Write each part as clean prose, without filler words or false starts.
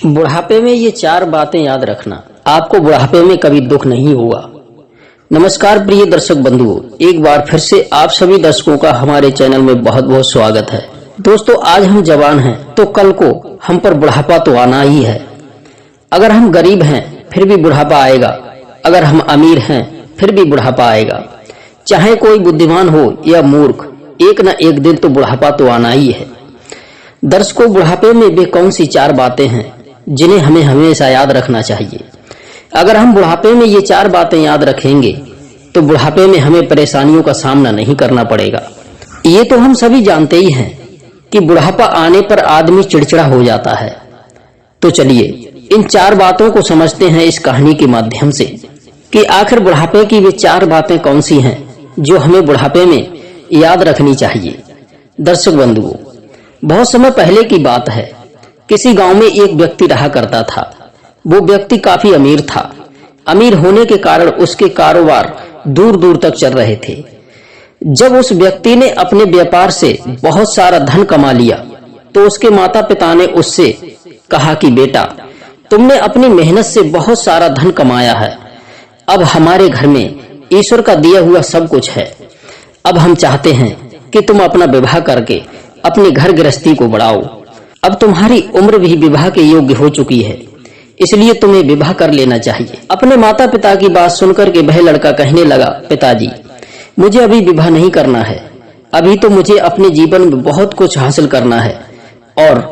बुढ़ापे में ये 4 बातें याद रखना, आपको बुढ़ापे में कभी दुख नहीं होगा। नमस्कार प्रिय दर्शक बंधुओं, एक बार फिर से आप सभी दर्शकों का हमारे चैनल में बहुत बहुत स्वागत है। दोस्तों, आज हम जवान हैं तो कल को हम पर बुढ़ापा तो आना ही है। अगर हम गरीब हैं फिर भी बुढ़ापा आएगा, अगर हम अमीर हैं फिर भी बुढ़ापा आएगा। चाहे कोई बुद्धिमान हो या मूर्ख, एक न एक दिन तो बुढ़ापा तो आना ही है। दर्शकों, बुढ़ापे में वे कौन सी 4 बातें हैं जिन्हें हमें हमेशा याद रखना चाहिए। अगर हम बुढ़ापे में ये 4 बातें याद रखेंगे तो बुढ़ापे में हमें परेशानियों का सामना नहीं करना पड़ेगा। ये तो हम सभी जानते ही हैं कि बुढ़ापा आने पर आदमी चिड़चिड़ा हो जाता है। तो चलिए इन 4 बातों को समझते हैं इस कहानी के माध्यम से कि आखिर बुढ़ापे की वे 4 बातें कौन सी हैं जो हमें बुढ़ापे में याद रखनी चाहिए। दर्शक बंधुओं, बहुत समय पहले की बात है। किसी गांव में एक व्यक्ति रहा करता था। वो व्यक्ति काफी अमीर था। अमीर होने के कारण उसके कारोबार दूर दूर तक चल रहे थे। जब उस व्यक्ति ने अपने व्यापार से बहुत सारा धन कमा लिया तो उसके माता पिता ने उससे कहा कि बेटा, तुमने अपनी मेहनत से बहुत सारा धन कमाया है। अब हमारे घर में ईश्वर का दिया हुआ सब कुछ है। अब हम चाहते हैं कि तुम अपना विवाह करके अपने घर गृहस्थी को बढ़ाओ। अब तुम्हारी उम्र भी विवाह के योग्य हो चुकी है, इसलिए तुम्हें विवाह कर लेना चाहिए। अपने माता पिता की बात सुनकर के वह लड़का कहने लगा, पिताजी, मुझे अभी विवाह नहीं करना है। अभी तो मुझे अपने जीवन में बहुत कुछ हासिल करना है और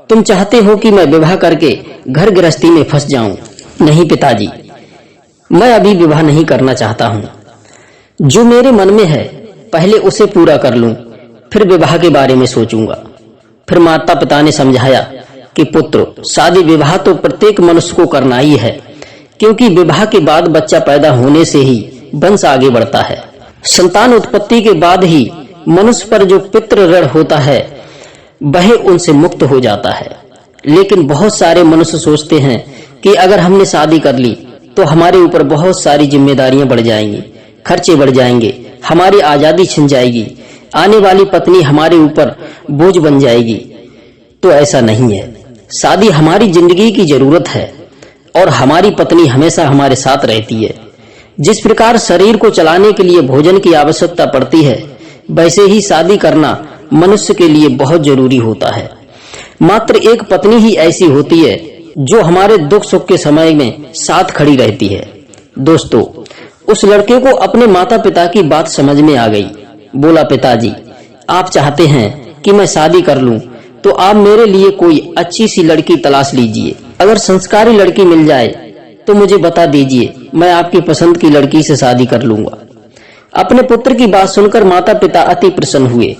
तुम चाहते हो कि मैं विवाह करके घर गृहस्थी में फंस जाऊं। नहीं पिताजी, मैं अभी विवाह नहीं करना चाहता हूं। जो मेरे मन में है पहले उसे पूरा कर लूं, फिर विवाह के बारे में सोचूंगा। फिर माता पिता ने समझाया कि पुत्र, शादी विवाह तो प्रत्येक मनुष्य को करना ही है, क्योंकि विवाह के बाद बच्चा पैदा होने से ही वंश आगे बढ़ता है। संतान उत्पत्ति के बाद ही मनुष्य पर जो पितृ ऋण होता है वह उनसे मुक्त हो जाता है। लेकिन बहुत सारे मनुष्य सोचते हैं कि अगर हमने शादी कर ली तो हमारे ऊपर बहुत सारी जिम्मेदारियां बढ़ जाएंगी, खर्चे बढ़ जाएंगे, हमारी आजादी छिन जाएगी, आने वाली पत्नी हमारे ऊपर बोझ बन जाएगी। तो ऐसा नहीं है। शादी हमारी जिंदगी की जरूरत है और हमारी पत्नी हमेशा हमारे साथ रहती है। जिस प्रकार शरीर को चलाने के लिए भोजन की आवश्यकता पड़ती है, वैसे ही शादी करना मनुष्य के लिए बहुत जरूरी होता है। मात्र एक पत्नी ही ऐसी होती है जो हमारे दुख सुख के समय में साथ खड़ी रहती है। दोस्तों, उस लड़के को अपने माता पिता की बात समझ में आ गई। बोला, पिताजी, आप चाहते हैं कि मैं शादी कर लूं तो आप मेरे लिए कोई अच्छी सी लड़की तलाश लीजिए। अगर संस्कारी लड़की मिल जाए तो मुझे बता दीजिए, मैं आपकी पसंद की लड़की से शादी कर लूंगा। अपने पुत्र की बात सुनकर माता पिता अति प्रसन्न हुए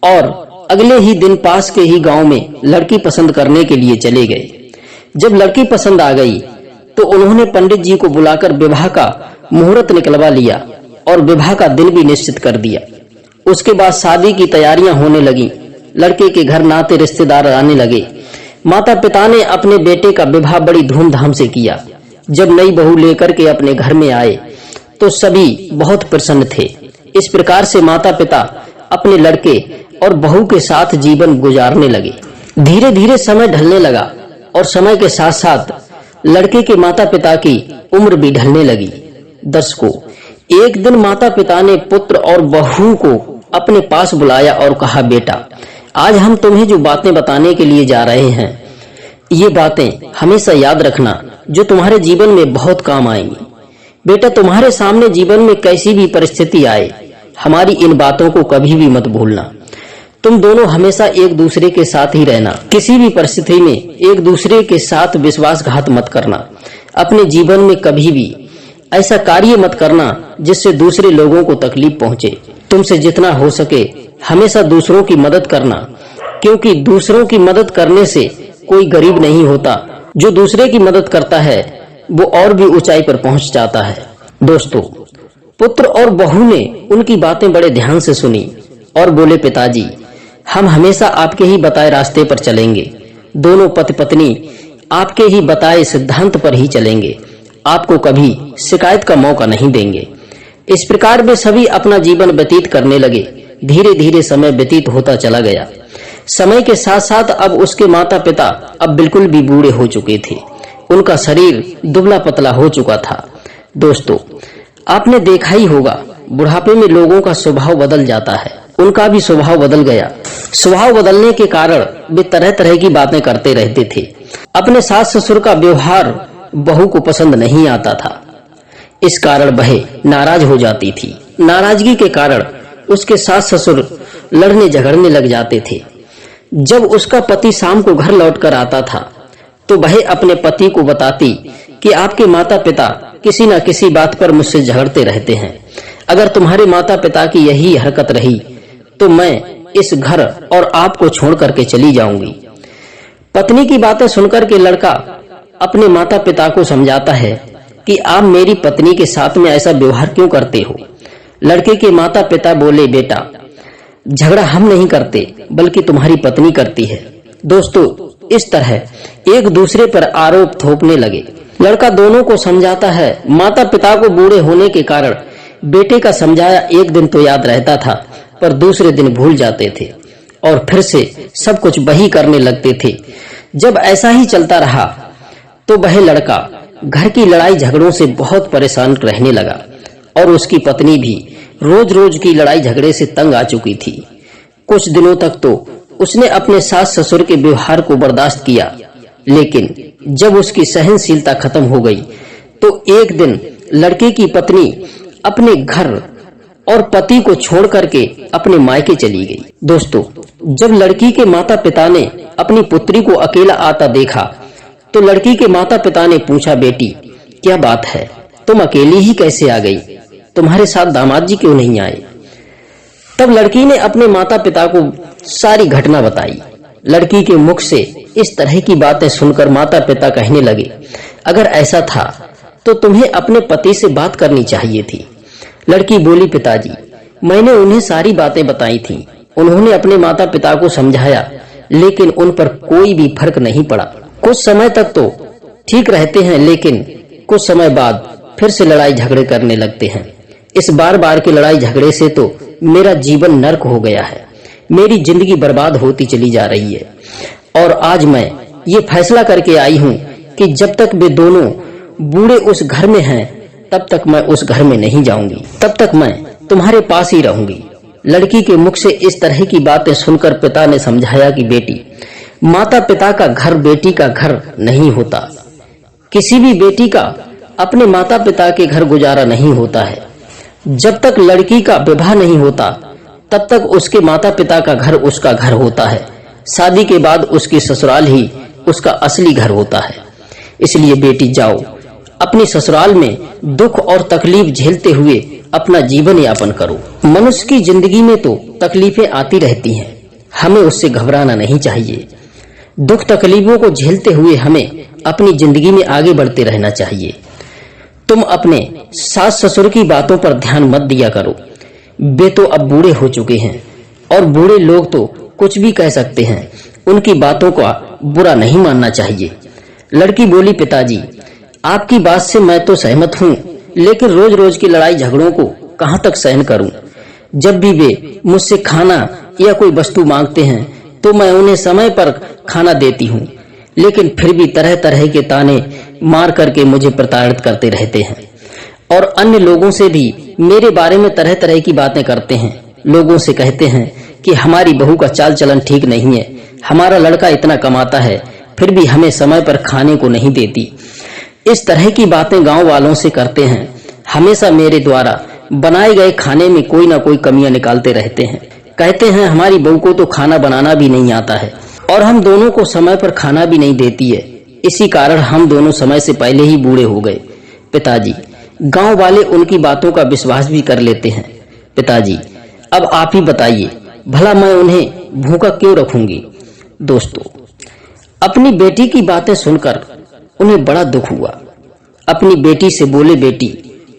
और अगले ही दिन पास के ही गांव में लड़की पसंद करने के लिए चले गए। जब लड़की पसंद आ गई तो उन्होंने पंडित जी को बुलाकर विवाह का मुहूर्त निकलवा लिया और विवाह का दिन भी निश्चित कर दिया। उसके बाद शादी की तैयारियां होने लगी। लड़के के घर नाते रिश्तेदार आने लगे। माता पिता ने अपने बेटे का विवाह बड़ी धूमधाम से किया। जब नई बहू लेकर के अपने घर में आए तो सभी बहुत प्रसन्न थे। इस प्रकार से माता पिता अपने लड़के और बहू के साथ जीवन गुजारने लगे। धीरे धीरे समय ढलने लगा और समय के साथ साथ लड़के के माता पिता की उम्र भी ढलने लगी। दर्शकों, एक दिन माता पिता ने पुत्र और बहू को अपने पास बुलाया और कहा, बेटा, आज हम तुम्हें जो बातें बताने के लिए जा रहे हैं, ये बातें हमेशा याद रखना जो तुम्हारे जीवन में बहुत काम आएंगी। बेटा, तुम्हारे सामने जीवन में कैसी भी परिस्थिति आए, हमारी इन बातों को कभी भी मत भूलना। तुम दोनों हमेशा एक दूसरे के साथ ही रहना। किसी भी परिस्थिति में एक दूसरे के साथ विश्वासघात मत करना। अपने जीवन में कभी भी ऐसा कार्य मत करना जिससे दूसरे लोगों को तकलीफ पहुंचे। तुमसे जितना हो सके हमेशा दूसरों की मदद करना, क्योंकि दूसरों की मदद करने से कोई गरीब नहीं होता। जो दूसरे की मदद करता है वो और भी ऊंचाई पर पहुंच जाता है। दोस्तों, पुत्र और बहू ने उनकी बातें बड़े ध्यान से सुनी और बोले, पिताजी, हम हमेशा आपके ही बताए रास्ते पर चलेंगे। दोनों पति पत्नी आपके ही बताए सिद्धांत पर ही चलेंगे। आपको कभी शिकायत का मौका नहीं देंगे। इस प्रकार वे सभी अपना जीवन व्यतीत करने लगे। धीरे धीरे समय व्यतीत होता चला गया। समय के साथ साथ अब उसके माता पिता अब बिल्कुल भी बूढ़े हो चुके थे। उनका शरीर दुबला पतला हो चुका था। दोस्तों, आपने देखा ही होगा, बुढ़ापे में लोगों का स्वभाव बदल जाता है। उनका भी स्वभाव बदल गया। स्वभाव बदलने के कारण वे तरह तरह की बातें करते रहते थे। अपने सास ससुर का व्यवहार बहू को पसंद नहीं आता था। इस कारण वह नाराज हो जाती थी। नाराजगी के कारण उसके सास ससुर लड़ने झगड़ने लग जाते थे। जब उसका पति शाम को घर लौटकर आता था तो वह अपने पति को बताती कि आपके माता पिता किसी न किसी बात पर मुझसे झगड़ते रहते हैं। अगर तुम्हारे माता पिता की यही हरकत रही तो मैं इस घर और आपको छोड़ करके चली जाऊंगी। पत्नी की बातें सुनकर के लड़का अपने माता पिता को समझाता है कि आप मेरी पत्नी के साथ में ऐसा व्यवहार क्यों करते हो। लड़के के माता पिता बोले, बेटा, झगड़ा हम नहीं करते बल्कि तुम्हारी पत्नी करती है। दोस्तों, इस तरह एक दूसरे पर आरोप थोपने लगे। लड़का दोनों को समझाता है। माता पिता को बूढ़े होने के कारण बेटे का समझाया एक दिन तो याद रहता था, पर दूसरे दिन भूल जाते थे और फिर से सब कुछ वही करने लगते थे। जब ऐसा ही चलता रहा तो वह लड़का घर की लड़ाई झगड़ों से बहुत परेशान रहने लगा और उसकी पत्नी भी रोज रोज की लड़ाई झगड़े से तंग आ चुकी थी। कुछ दिनों तक तो उसने अपने सास ससुर के व्यवहार को बर्दाश्त किया, लेकिन जब उसकी सहनशीलता खत्म हो गई तो एक दिन लड़के की पत्नी अपने घर और पति को छोड़ करके अपने मायके चली गई। दोस्तों, जब लड़की के माता पिता ने अपनी पुत्री को अकेला आता देखा तो लड़की के माता पिता ने पूछा, बेटी, क्या बात है, तुम अकेली ही कैसे आ गई? तुम्हारे साथ दामाद जी क्यों नहीं आए? तब लड़की ने अपने माता पिता को सारी घटना बताई। लड़की के मुख से इस तरह की बातें सुनकर माता पिता कहने लगे, अगर ऐसा था तो तुम्हें अपने पति से बात करनी चाहिए थी। लड़की बोली, पिताजी, मैंने उन्हें सारी बातें बताई थी। उन्होंने अपने माता पिता को समझाया, लेकिन उन पर कोई भी फर्क नहीं पड़ा। कुछ समय तक तो ठीक रहते हैं, लेकिन कुछ समय बाद फिर से लड़ाई झगड़े करने लगते हैं। इस बार बार के लड़ाई झगड़े से तो मेरा जीवन नर्क हो गया है। मेरी जिंदगी बर्बाद होती चली जा रही है और आज मैं ये फैसला करके आई हूँ कि जब तक वे दोनों बूढ़े उस घर में हैं तब तक मैं उस घर में नहीं जाऊंगी, तब तक मैं तुम्हारे पास ही रहूंगी। लड़की के मुख से इस तरह की बातें सुनकर पिता ने समझाया कि बेटी, माता पिता का घर बेटी का घर नहीं होता। किसी भी बेटी का अपने माता पिता के घर गुजारा नहीं होता है। जब तक लड़की का विवाह नहीं होता तब तक उसके माता पिता का घर उसका घर होता है। शादी के बाद उसकी ससुराल ही उसका असली घर होता है। इसलिए बेटी, जाओ, अपनी ससुराल में दुख और तकलीफ झेलते हुए अपना जीवन यापन करो। मनुष्य की जिंदगी में तो तकलीफें आती रहती हैं, हमें उससे घबराना नहीं चाहिए। दुख तकलीफों को झेलते हुए हमें अपनी जिंदगी में आगे बढ़ते रहना चाहिए। तुम अपने सास ससुर की बातों पर ध्यान मत दिया करो। वे तो अब बूढ़े हो चुके हैं और बूढ़े लोग तो कुछ भी कह सकते हैं, उनकी बातों का बुरा नहीं मानना चाहिए। लड़की बोली, पिताजी, आपकी बात से मैं तो सहमत हूँ, लेकिन रोज रोज की लड़ाई झगड़ों को कहाँ तक सहन करूं? जब भी वे मुझसे खाना या कोई वस्तु मांगते हैं तो मैं उन्हें समय पर खाना देती हूँ, लेकिन फिर भी तरह तरह के ताने मार करके मुझे प्रताड़ित करते रहते हैं और अन्य लोगों से भी मेरे बारे में तरह तरह की बातें करते हैं। लोगों से कहते हैं कि हमारी बहू का चाल चलन ठीक नहीं है, हमारा लड़का इतना कमाता है फिर भी हमें समय पर खाने को नहीं देती। इस तरह की बातें गांव वालों से करते हैं। हमेशा मेरे द्वारा बनाए गए खाने में कोई ना कोई कमियां निकालते रहते हैं। कहते हैं हमारी बहू को तो खाना बनाना भी नहीं आता है और हम दोनों को समय पर खाना भी नहीं देती है। इसी कारण हम दोनों समय से पहले ही बूढ़े हो गए। पिताजी, गांव वाले उनकी बातों का विश्वास भी कर लेते हैं। पिताजी, अब आप ही बताइए, भला मैं उन्हें भूखा क्यों रखूंगी? दोस्तों, अपनी बेटी की बातें सुनकर उन्हें बड़ा दुख हुआ। अपनी बेटी से बोले, बेटी,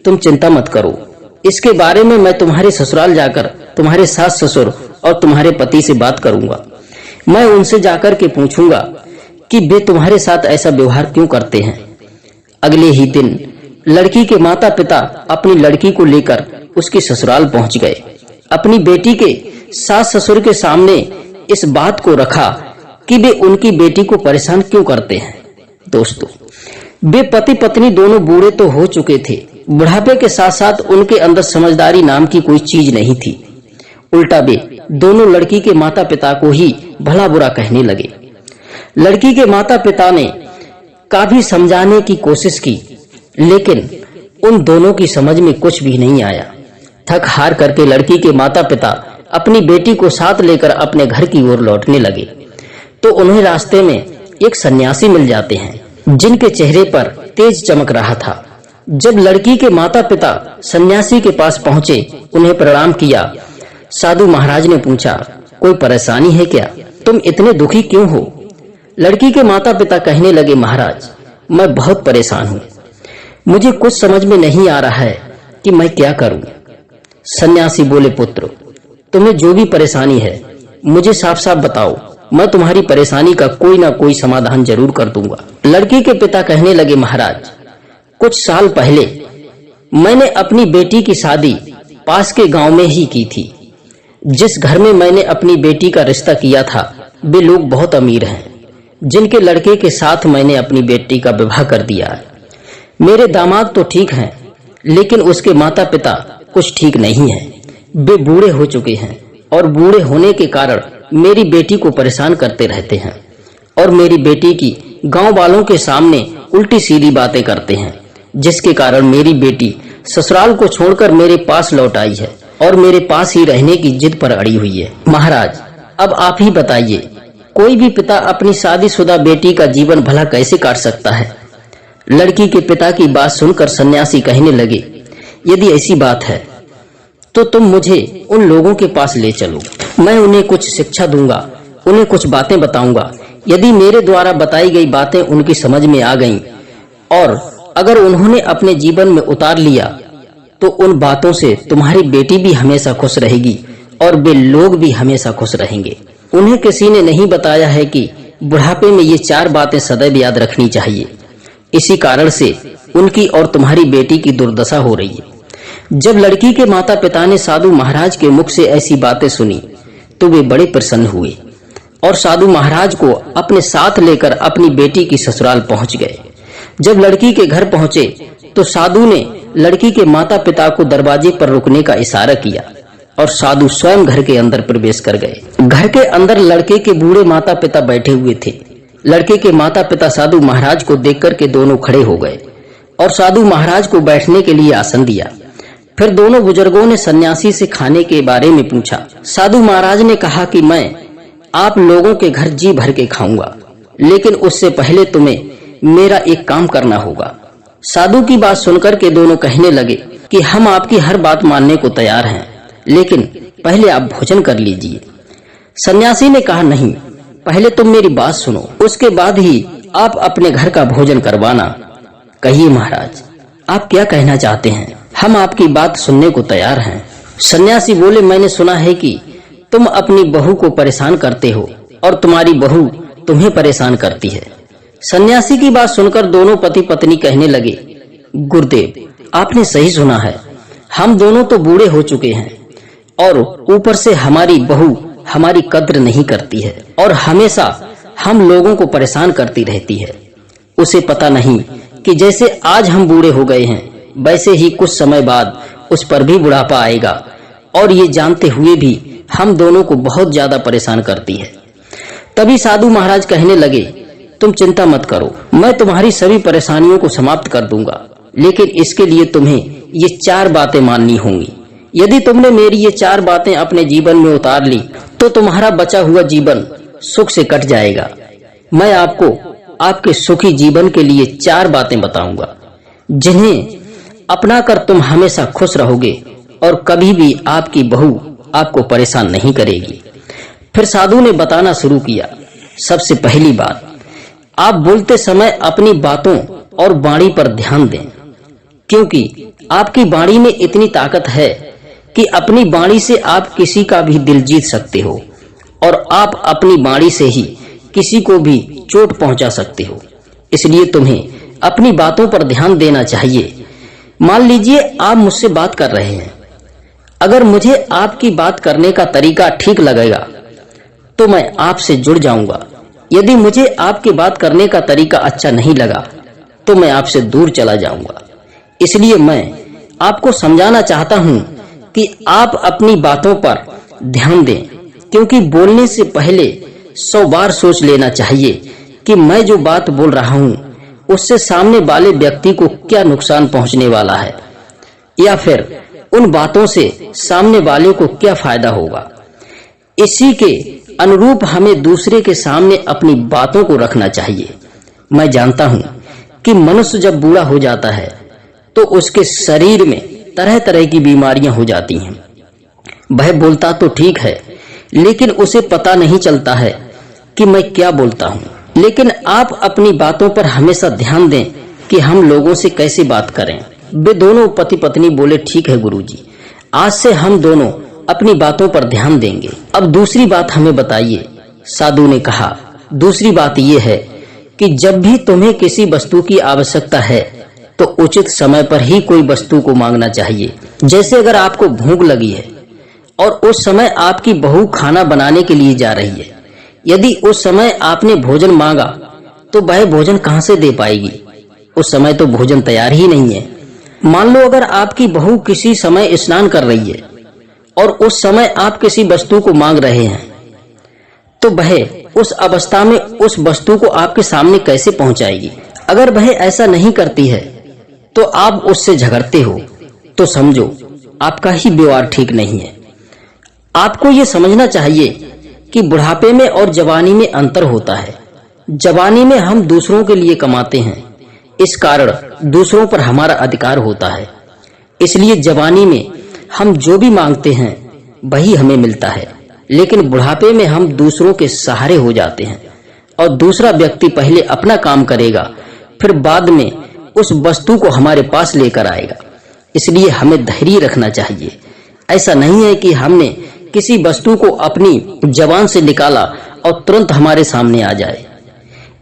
तुम चिंता मत करो, इसके बारे में मैं तुम्हारे ससुराल जाकर तुम्हारे सास ससुर और तुम्हारे पति से बात करूंगा। मैं उनसे जाकर के पूछूंगा कि वे तुम्हारे साथ ऐसा व्यवहार क्यों करते हैं। अगले ही दिन लड़की के माता पिता अपनी लड़की को लेकर उसके ससुराल पहुंच गए। अपनी बेटी के सास ससुर के सामने इस बात को रखा कि वे उनकी बेटी को परेशान क्यों करते हैं। दोस्तों, वे पति पत्नी दोनों बूढ़े तो हो चुके थे, बुढ़ापे के साथ साथ उनके अंदर समझदारी नाम की कोई चीज नहीं थी। उल्टा वे दोनों लड़की के माता पिता को ही भला बुरा कहने लगे। लड़की के माता पिता ने काफी समझाने की कोशिश की, लेकिन उन दोनों की समझ में कुछ भी नहीं आया। थक हार करके लड़की के माता पिता अपनी बेटी को साथ लेकर अपने घर की ओर लौटने लगे तो उन्हें रास्ते में एक सन्यासी मिल जाते हैं जिनके चेहरे पर तेज चमक रहा था। जब लड़की के माता पिता सन्यासी के पास पहुंचे, उन्हें प्रणाम किया। साधु महाराज ने पूछा, कोई परेशानी है क्या? तुम इतने दुखी क्यों हो? लड़की के माता पिता कहने लगे, महाराज, मैं बहुत परेशान हूँ, मुझे कुछ समझ में नहीं आ रहा है कि मैं क्या करूं। सन्यासी बोले, पुत्र, तुम्हें जो भी परेशानी है मुझे साफ साफ बताओ, मैं तुम्हारी परेशानी का कोई ना कोई समाधान जरूर कर दूंगा। लड़की के पिता कहने लगे, महाराज, कुछ साल पहले मैंने अपनी बेटी की शादी पास के गांव में ही की थी। जिस घर में मैंने अपनी बेटी का रिश्ता किया था वे लोग बहुत अमीर हैं, जिनके लड़के के साथ मैंने अपनी बेटी का विवाह कर दिया है। मेरे दामाद तो ठीक हैं, लेकिन उसके माता पिता कुछ ठीक नहीं हैं। वे बूढ़े हो चुके हैं और बूढ़े होने के कारण मेरी बेटी को परेशान करते रहते हैं और मेरी बेटी की गांव वालों के सामने उल्टी सीधी बातें करते हैं, जिसके कारण मेरी बेटी ससुराल को छोड़कर मेरे पास लौट आई है और मेरे पास ही रहने की जिद पर अड़ी हुई है। महाराज, अब आप ही बताइए, कोई भी पिता अपनी शादीशुदा बेटी का जीवन भला कैसे काट सकता है? लड़की के पिता की बात सुनकर सन्यासी कहने लगे, यदि ऐसी बात है तो तुम मुझे उन लोगों के पास ले चलो, मैं उन्हें कुछ शिक्षा दूंगा, उन्हें कुछ बातें बताऊंगा। यदि मेरे द्वारा बताई गई बातें उनकी समझ में आ गईं और अगर उन्होंने अपने जीवन में उतार लिया तो उन बातों से तुम्हारी बेटी भी हमेशा खुश रहेगी और वे लोग भी हमेशा खुश रहेंगे। उन्हें किसी ने नहीं बताया है कि बुढ़ापे में ये 4 बातें सदैव याद रखनी चाहिए। इसी कारण से उनकी और तुम्हारी बेटी की दुर्दशा हो रही है। जब लड़की के माता पिता ने साधु महाराज के मुख से ऐसी बातें सुनी तो वे बड़े प्रसन्न हुए और साधु महाराज को अपने साथ लेकर अपनी बेटी की ससुराल पहुंच गए। जब लड़की के घर पहुंचे तो साधु ने लड़की के माता पिता को दरवाजे पर रुकने का इशारा किया और साधु स्वयं घर के अंदर प्रवेश कर गए। घर के अंदर लड़के के बूढ़े माता पिता बैठे हुए थे। लड़के के माता पिता साधु महाराज को देखकर के दोनों खड़े हो गए और साधु महाराज को बैठने के लिए आसन दिया। फिर दोनों बुजुर्गों ने सन्यासी से खाने के बारे में पूछा। साधु महाराज ने कहा कि मैं आप लोगों के घर जी भर के खाऊंगा, लेकिन उससे पहले तुम्हें मेरा एक काम करना होगा। साधु की बात सुनकर के दोनों कहने लगे कि हम आपकी हर बात मानने को तैयार हैं, लेकिन पहले आप भोजन कर लीजिए। सन्यासी ने कहा, नहीं, पहले तुम मेरी बात सुनो, उसके बाद ही आप अपने घर का भोजन करवाना। कहिए महाराज, आप क्या कहना चाहते हैं? हम आपकी बात सुनने को तैयार हैं। सन्यासी बोले, मैंने सुना है कि तुम अपनी बहू को परेशान करते हो और तुम्हारी बहू तुम्हें परेशान करती है। सन्यासी की बात सुनकर दोनों पति पत्नी कहने लगे, गुरुदेव, आपने सही सुना है, हम दोनों तो बूढ़े हो चुके हैं और ऊपर से हमारी बहू हमारी कद्र नहीं करती है और हमेशा हम लोगों को परेशान करती रहती है। उसे पता नहीं कि जैसे आज हम बूढ़े हो गए हैं, वैसे ही कुछ समय बाद उस पर भी बुढ़ापा आएगा और ये जानते हुए भी हम दोनों को बहुत ज्यादा परेशान करती है। तभी साधु महाराज कहने लगे, तुम चिंता मत करो, मैं तुम्हारी सभी परेशानियों को समाप्त कर दूंगा, लेकिन इसके लिए तुम्हें ये 4 बातें माननी होंगी। यदि तुमने मेरी ये 4 बातें अपने जीवन में उतार ली तो तुम्हारा बचा हुआ जीवन सुख से कट जाएगा। मैं आपको आपके सुखी जीवन के लिए 4 बातें बताऊंगा, जिन्हें अपनाकर तुम हमेशा खुश रहोगे और कभी भी आपकी बहू आपको परेशान नहीं करेगी। फिर साधु ने बताना शुरू किया। सबसे पहली बात, आप बोलते समय अपनी बातों और वाणी पर ध्यान दें, क्योंकि आपकी वाणी में इतनी ताकत है कि अपनी वाणी से आप किसी का भी दिल जीत सकते हो और आप अपनी वाणी से ही किसी को भी चोट पहुंचा सकते हो। इसलिए तुम्हें अपनी बातों पर ध्यान देना चाहिए। मान लीजिए आप मुझसे बात कर रहे हैं, अगर मुझे आपकी बात करने का तरीका ठीक लगेगा तो मैं आपसे जुड़ जाऊंगा। यदि मुझे आपकी बात करने का तरीका अच्छा नहीं लगा तो मैं आपसे दूर चला जाऊंगा। इसलिए मैं आपको समझाना चाहता हूं कि आप अपनी बातों पर ध्यान दें, क्योंकि बोलने से पहले 100 बार सोच लेना चाहिए कि मैं जो बात बोल रहा हूं उससे सामने वाले व्यक्ति को क्या नुकसान पहुंचने वाला है, या फिर उन बातों से सामने वाले को क्या फायदा होगा। इसी के अनुरूप हमें दूसरे के सामने अपनी बातों को रखना चाहिए। मैं जानता हूं कि मनुष्य जब बूढ़ा हो जाता है तो उसके शरीर में तरह तरह की बीमारियां हो जाती हैं। वह बोलता तो ठीक है, लेकिन उसे पता नहीं चलता है कि मैं क्या बोलता हूं। लेकिन आप अपनी बातों पर हमेशा ध्यान दें कि हम लोगों से कैसे बात करें। वे दोनों पति पत्नी बोले, ठीक है गुरुजी, आज से हम दोनों अपनी बातों पर ध्यान देंगे। अब दूसरी बात हमें बताइए। साधु ने कहा, दूसरी बात यह है कि जब भी तुम्हें किसी वस्तु की आवश्यकता है तो उचित समय पर ही कोई वस्तु को मांगना चाहिए। जैसे अगर आपको भूख लगी है और उस समय आपकी बहू खाना बनाने के लिए जा रही है, यदि उस समय आपने भोजन मांगा तो वह भोजन कहां से दे पाएगी? उस समय तो भोजन तैयार ही नहीं है। मान लो अगर आपकी बहू किसी समय स्नान कर रही है और उस समय आप किसी वस्तु को मांग रहे हैं, तो वह उस अवस्था में उस वस्तु को आपके सामने कैसे पहुंचाएगी? अगर वह ऐसा नहीं करती है तो आप उससे झगड़ते हो, तो समझो आपका ही व्यवहार ठीक नहीं है। आपको ये समझना चाहिए कि बुढ़ापे में और जवानी में अंतर होता है। जवानी में हम दूसरों के लिए कमाते हैं, इस कारण दूसरों पर हमारा अधिकार होता है। इसलिए जवानी में हम जो भी मांगते हैं वही हमें मिलता है। लेकिन बुढ़ापे में हम दूसरों के सहारे हो जाते हैं और दूसरा व्यक्ति पहले अपना काम करेगा, फिर बाद में उस वस्तु को हमारे पास लेकर आएगा। इसलिए हमें धैर्य रखना चाहिए। ऐसा नहीं है कि हमने किसी वस्तु को अपनी जबान से निकाला और तुरंत हमारे सामने आ जाए।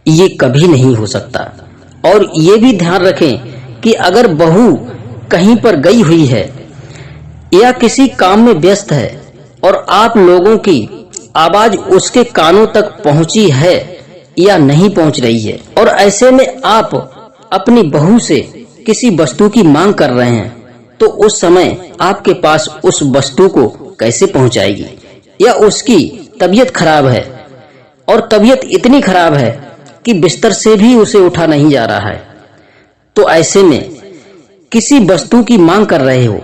ये कभी नहीं हो सकता। और ये भी ध्यान रखें कि अगर बहू कहीं पर गई हुई है या किसी काम में व्यस्त है और आप लोगों की आवाज उसके कानों तक पहुंची है या नहीं पहुंच रही है, और ऐसे में आप अपनी बहू से किसी वस्तु की मांग कर रहे हैं, तो उस समय आपके पास उस वस्तु को कैसे पहुंचाएगी? या उसकी तबीयत खराब है और तबीयत इतनी खराब है कि बिस्तर से भी उसे उठा नहीं जा रहा है, तो ऐसे में किसी वस्तु की मांग कर रहे हो,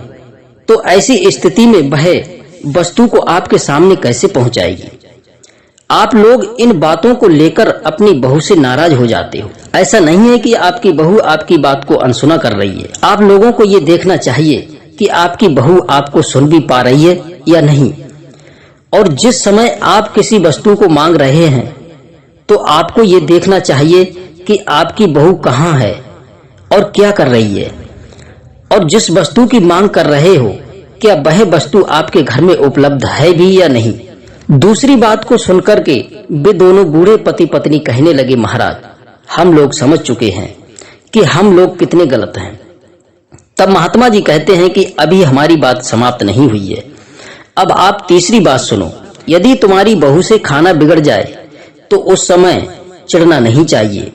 तो ऐसी स्थिति में वह वस्तु को आपके सामने कैसे पहुंचाएगी? आप लोग इन बातों को लेकर अपनी बहू से नाराज हो जाते हो। ऐसा नहीं है कि आपकी बहू आपकी बात को अनसुना कर रही है। आप लोगों को ये देखना चाहिए कि आपकी बहू आपको सुन भी पा रही है या नहीं। और जिस समय आप किसी वस्तु को मांग रहे हैं तो आपको ये देखना चाहिए कि आपकी बहू कहाँ है और क्या कर रही है, और जिस वस्तु की मांग कर रहे हो क्या वह वस्तु आपके घर में उपलब्ध है भी या नहीं। दूसरी बात को सुनकर के वे दोनों बूढ़े पति पत्नी कहने लगे, महाराज हम लोग समझ चुके हैं कि हम लोग कितने गलत हैं। तब महात्मा जी कहते हैं कि अभी हमारी बात समाप्त नहीं हुई है। अब आप तीसरी बात सुनो। यदि तुम्हारी बहू से खाना बिगड़ जाए तो उस समय चिढ़ना नहीं चाहिए।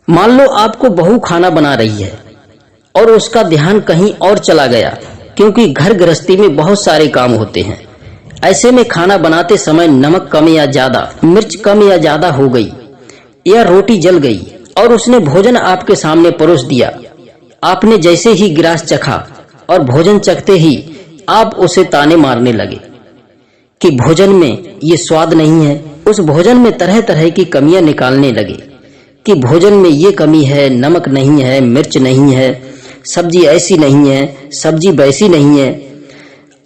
मान लो आपको बहू खाना बना रही है और उसका ध्यान कहीं और चला गया, क्योंकि घर गृहस्थी में बहुत सारे काम होते हैं। ऐसे में खाना बनाते समय नमक कम या ज्यादा, मिर्च कम या ज्यादा हो गई, या रोटी जल गई और उसने भोजन आपके सामने परोस दिया। आपने जैसे ही गिलास चखा और भोजन चखते ही आप उसे ताने मारने लगे कि भोजन में ये स्वाद नहीं है। उस भोजन में तरह तरह की कमियां निकालने लगे कि भोजन में ये कमी है, नमक नहीं है, मिर्च नहीं है, सब्जी ऐसी नहीं है, सब्जी वैसी नहीं है।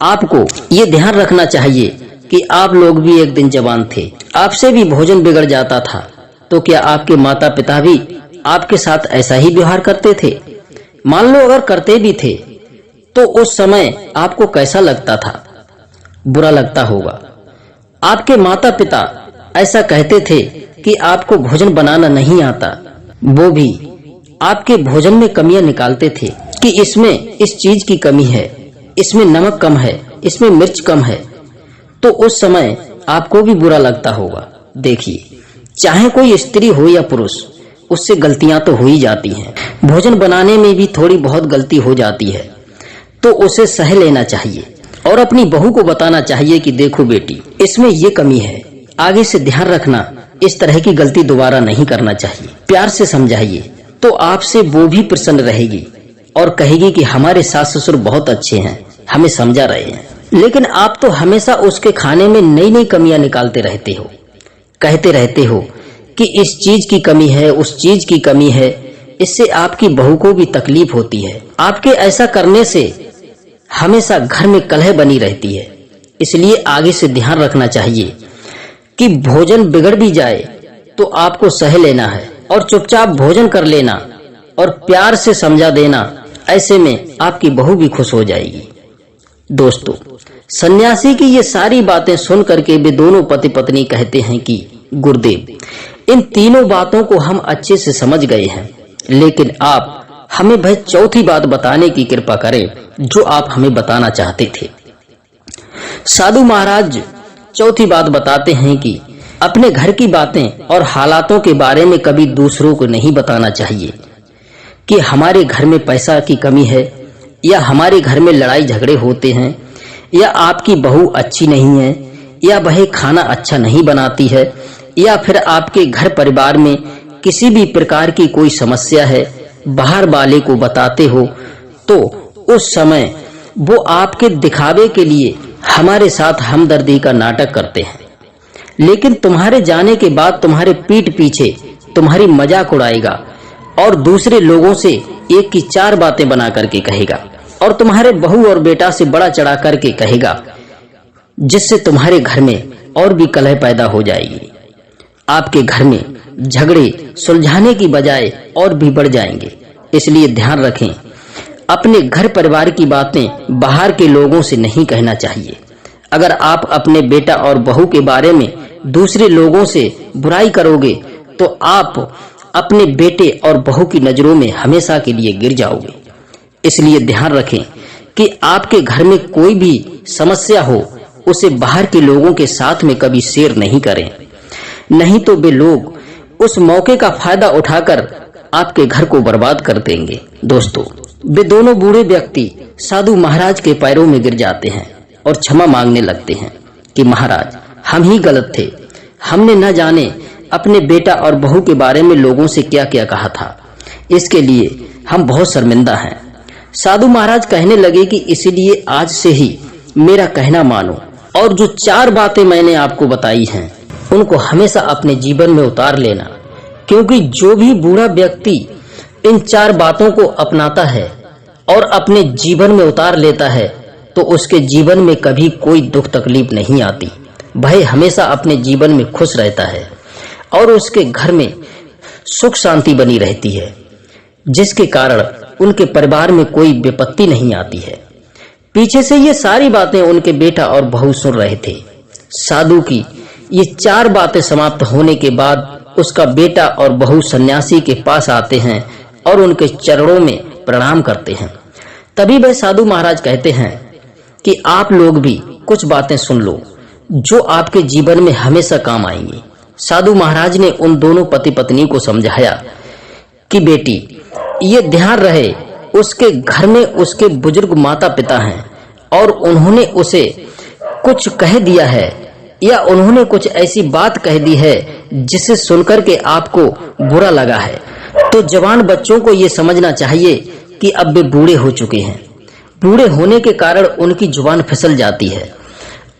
आपको ये ध्यान रखना चाहिए कि आप लोग भी एक दिन जवान थे, आपसे भी भोजन बिगड़ जाता था, तो क्या आपके माता पिता भी आपके साथ ऐसा ही व्यवहार करते थे? मान लो अगर करते भी थे तो उस समय आपको कैसा लगता था? बुरा लगता होगा। आपके माता पिता ऐसा कहते थे कि आपको भोजन बनाना नहीं आता, वो भी आपके भोजन में कमियां निकालते थे कि इसमें इस चीज की कमी है, इसमें नमक कम है, इसमें मिर्च कम है। तो उस समय आपको भी बुरा लगता होगा। देखिए, चाहे कोई स्त्री हो या पुरुष, उससे गलतियां तो हो ही जाती हैं। भोजन बनाने में भी थोड़ी बहुत गलती हो जाती है, तो उसे सह लेना चाहिए और अपनी बहू को बताना चाहिए कि देखो बेटी, इसमें ये कमी है, आगे से ध्यान रखना, इस तरह की गलती दोबारा नहीं करना चाहिए। प्यार से समझाइए तो आपसे वो भी प्रसन्न रहेगी और कहेगी कि हमारे सास ससुर बहुत अच्छे हैं, हमें समझा रहे हैं। लेकिन आप तो हमेशा उसके खाने में नई नई कमियां निकालते रहते हो, कहते रहते हो कि इस चीज की कमी है, उस चीज की कमी है। इससे आपकी बहू को भी तकलीफ होती है। आपके ऐसा करने से हमेशा घर में कलह बनी रहती है। इसलिए आगे से ध्यान रखना चाहिए कि भोजन बिगड़ भी जाए तो आपको सह लेना है और चुपचाप भोजन कर लेना और प्यार से समझा देना। ऐसे में आपकी बहू भी खुश हो जाएगी। दोस्तों, सन्यासी की ये सारी बातें सुन करके वे दोनों पति पत्नी कहते हैं कि गुरुदेव, इन तीनों बातों को हम अच्छे से समझ गए हैं, लेकिन आप हमें वह चौथी बात बताने की कृपा करें जो आप हमें बताना चाहते थे। साधु महाराज चौथी बात बताते हैं कि अपने घर की बातें और हालातों के बारे में कभी दूसरों को नहीं बताना चाहिए कि हमारे घर में पैसा की कमी है, या हमारे घर में लड़ाई झगड़े होते हैं, या आपकी बहू अच्छी नहीं है, या वह खाना अच्छा नहीं बनाती है, या फिर आपके घर परिवार में किसी भी प्रकार की कोई समस्या है, बाहर वाले को बताते हो तो उस समय वो आपके दिखावे के लिए हमारे साथ हमदर्दी का नाटक करते हैं, लेकिन तुम्हारे जाने के बाद तुम्हारे पीठ पीछे तुम्हारी मजाक उड़ाएगा और दूसरे लोगों से एक की चार बातें बना करके कहेगा और तुम्हारे बहू और बेटा से बड़ा चढ़ा करके कहेगा, जिससे तुम्हारे घर में और भी कलह पैदा हो जाएगी। आपके घर में झगड़े सुलझाने की बजाय और भी बढ़ जाएंगे। इसलिए ध्यान रखें, अपने घर परिवार की बातें बाहर के लोगों से नहीं कहना चाहिए। अगर आप अपने बेटा और बहू के बारे में दूसरे लोगों से बुराई करोगे तो आप अपने बेटे और बहू की नजरों में हमेशा के लिए गिर जाओगे। इसलिए ध्यान रखें कि आपके घर में कोई भी समस्या हो, उसे बाहर के लोगों के साथ में कभी शेयर नहीं करें, नहीं तो वे लोग उस मौके का फायदा उठाकर आपके घर को बर्बाद कर देंगे। दोस्तों, वे दोनों बूढ़े व्यक्ति साधु महाराज के पैरों में गिर जाते हैं और क्षमा मांगने लगते हैं कि महाराज, हम ही गलत थे, हमने न जाने अपने बेटा और बहू के बारे में लोगों से क्या क्या कहा था, इसके लिए हम बहुत शर्मिंदा हैं। साधु महाराज कहने लगे कि इसलिए आज से ही मेरा कहना मानो और जो चार बातें मैंने आपको बताई हैं उनको हमेशा अपने जीवन में उतार लेना, क्योंकि जो भी बूढ़ा व्यक्ति इन चार बातों को अपनाता है और अपने जीवन में उतार लेता है तो उसके जीवन में कभी कोई दुख तकलीफ नहीं आती। वह हमेशा अपने जीवन में खुश रहता है और उसके घर में सुख शांति बनी रहती है, जिसके कारण उनके परिवार में कोई विपत्ति नहीं आती है। पीछे से ये सारी बातें उनके बेटा और बहू सुन रहे थे। साधु की ये चार बातें समाप्त होने के बाद उसका बेटा और बहू सन्यासी के पास आते हैं और उनके चरणों में प्रणाम करते हैं। तभी वह साधु महाराज कहते हैं कि आप लोग भी कुछ बातें सुन लो जो आपके जीवन में हमेशा काम आएंगी। साधु महाराज ने उन दोनों पति पत्नी को समझाया कि बेटी, ये ध्यान रहे उसके घर में उसके बुजुर्ग माता पिता हैं और उन्होंने उसे कुछ कह दिया है या उन्होंने कुछ ऐसी बात कह दी है जिसे सुनकर के आपको बुरा लगा है, तो जवान बच्चों को ये समझना चाहिए कि अब वे बूढ़े हो चुके हैं। बूढ़े होने के कारण उनकी जुबान फिसल जाती है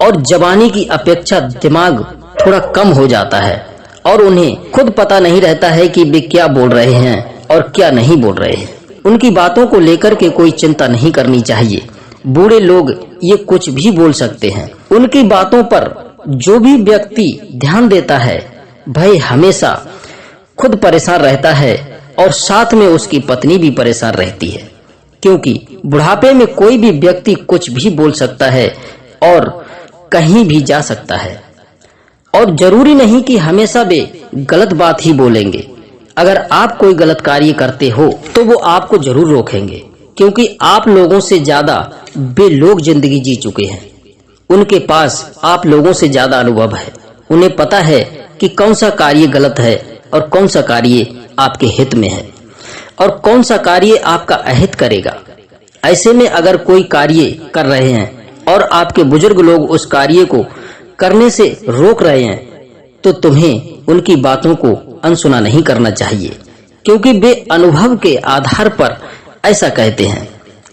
और जवानी की अपेक्षा दिमाग थोड़ा कम हो जाता है और उन्हें खुद पता नहीं रहता है कि वे क्या बोल रहे हैं और क्या नहीं बोल रहे हैं। उनकी बातों को लेकर के कोई चिंता नहीं करनी चाहिए। बूढ़े लोग ये कुछ भी बोल सकते हैं। उनकी बातों पर जो भी व्यक्ति ध्यान देता है वह हमेशा खुद परेशान रहता है और साथ में उसकी पत्नी भी परेशान रहती है, क्योंकि बुढ़ापे में कोई भी व्यक्ति कुछ भी बोल सकता है और कहीं भी जा सकता है और जरूरी नहीं कि हमेशा वे गलत बात ही बोलेंगे। अगर आप कोई गलत कार्य करते हो तो वो आपको जरूर रोकेंगे, क्योंकि आप लोगों से ज्यादा वे लोग जिंदगी जी चुके हैं उनके पास आप लोगों से ज्यादा अनुभव है। उन्हें पता है कि कौन सा कार्य गलत है और कौन सा कार्य आपके हित में है और कौन सा कार्य आपका अहित करेगा। ऐसे में अगर कोई कार्य कर रहे हैं और आपके बुजुर्ग लोग उस कार्य को करने से रोक रहे हैं तो तुम्हें उनकी बातों को अनसुना नहीं करना चाहिए, क्योंकि वे अनुभव के आधार पर ऐसा कहते हैं।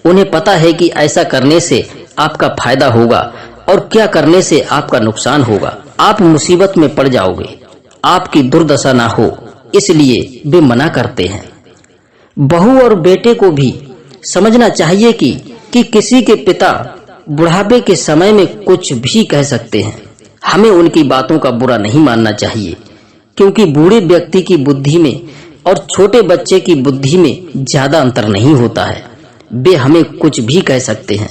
उन्हें पता है कि ऐसा करने से आपका फायदा होगा और क्या करने से आपका नुकसान होगा। आप मुसीबत में पड़ जाओगे, आपकी दुर्दशा ना हो, इसलिए वे मना करते हैं। बहू और बेटे को भी समझना चाहिए कि किसी के पिता बुढ़ापे के समय में कुछ भी कह सकते हैं। हमें उनकी बातों का बुरा नहीं मानना चाहिए, क्योंकि बूढ़े व्यक्ति की बुद्धि में और छोटे बच्चे की बुद्धि में ज्यादा अंतर नहीं होता है। वे हमें कुछ भी कह सकते हैं।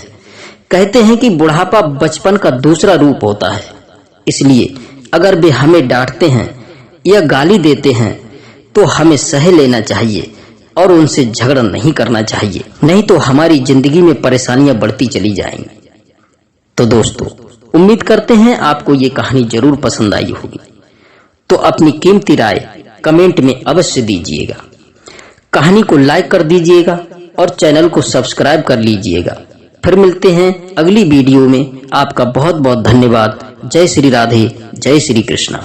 कहते हैं कि बुढ़ापा बचपन का दूसरा रूप होता है, इसलिए अगर वे हमें डांटते हैं या गाली देते हैं तो हमें सह लेना चाहिए और उनसे झगड़ा नहीं करना चाहिए, नहीं तो हमारी जिंदगी में परेशानियां बढ़ती चली जाएंगी। तो दोस्तों, उम्मीद करते हैं आपको ये कहानी जरूर पसंद आई होगी। तो अपनी कीमती राय कमेंट में अवश्य दीजिएगा, कहानी को लाइक कर दीजिएगा और चैनल को सब्सक्राइब कर लीजिएगा। फिर मिलते हैं अगली वीडियो में। आपका बहुत बहुत धन्यवाद। जय श्री राधे, जय श्री कृष्णा।